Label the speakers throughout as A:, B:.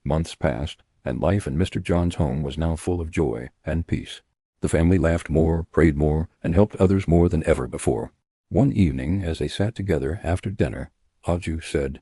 A: Months passed, and life in Mr. John's home was now full of joy and peace. The family laughed more, prayed more, and helped others more than ever before. One evening, as they sat together after dinner, Aju said,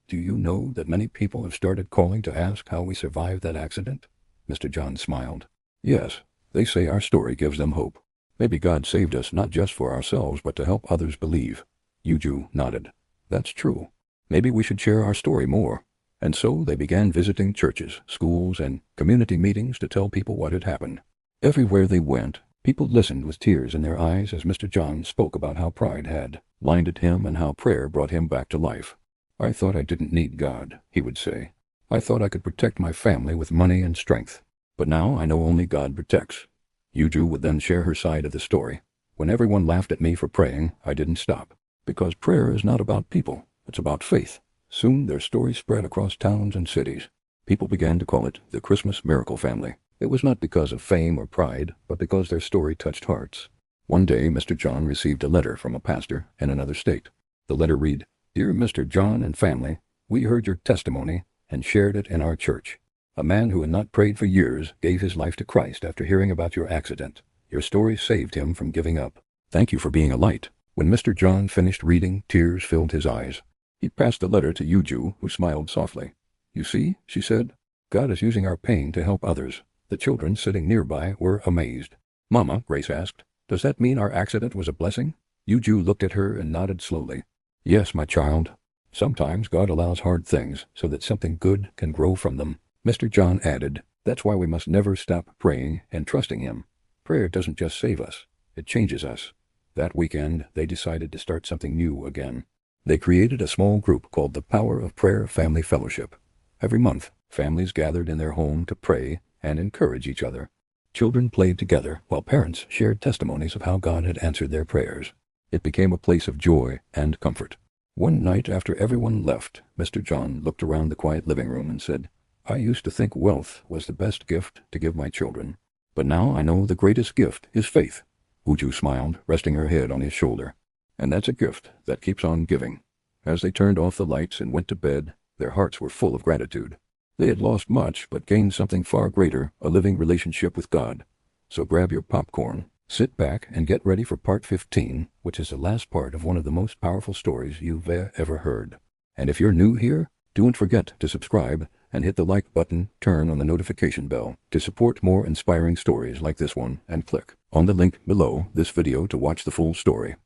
A: "Do you know that many people have started calling to ask how we survived that accident?" Mr. John smiled. "Yes, they say our story gives them hope. Maybe God saved us not just for ourselves but to help others believe." Uju nodded. "That's true. Maybe we should share our story more." And so they began visiting churches, schools, and community meetings to tell people what had happened. Everywhere they went, people listened with tears in their eyes as Mr. John spoke about how pride had blinded him and how prayer brought him back to life. "I thought I didn't need God," he would say. "I thought I could protect my family with money and strength. But now I know only God protects." Uju would then share her side of the story. "When everyone laughed at me for praying, I didn't stop. Because prayer is not about people, it's about faith." Soon their story spread across towns and cities. People began to call it the Christmas Miracle Family. It was not because of fame or pride, but because their story touched hearts. One day, Mr. John received a letter from a pastor in another state. The letter read, "Dear Mr. John and family, we heard your testimony and shared it in our church. A man who had not prayed for years gave his life to Christ after hearing about your accident. Your story saved him from giving up. Thank you for being a light." When Mr. John finished reading, tears filled his eyes. He passed the letter to Uju, who smiled softly. "You see," she said, "God is using our pain to help others." The children sitting nearby were amazed. "Mama," Grace asked, "does that mean our accident was a blessing?" Uju looked at her and nodded slowly. "Yes, my child. Sometimes God allows hard things so that something good can grow from them." Mr. John added, "That's why we must never stop praying and trusting Him. Prayer doesn't just save us, it changes us." That weekend, they decided to start something new again. They created a small group called the Power of Prayer Family Fellowship. Every month, families gathered in their home to pray and encourage each other. Children played together while parents shared testimonies of how God had answered their prayers. It became a place of joy and comfort. One night after everyone left, Mr. John looked around the quiet living room and said, "I used to think wealth was the best gift to give my children. But now I know the greatest gift is faith." Uju smiled, resting her head on his shoulder. "And that's a gift that keeps on giving." As they turned off the lights and went to bed, their hearts were full of gratitude. They had lost much, but gained something far greater, a living relationship with God. So grab your popcorn, sit back, and get ready for part 15, which is the last part of one of the most powerful stories you've ever heard. And if you're new here, don't forget to subscribe and hit the like button, turn on the notification bell to support more inspiring stories like this one, and click on the link below this video to watch the full story.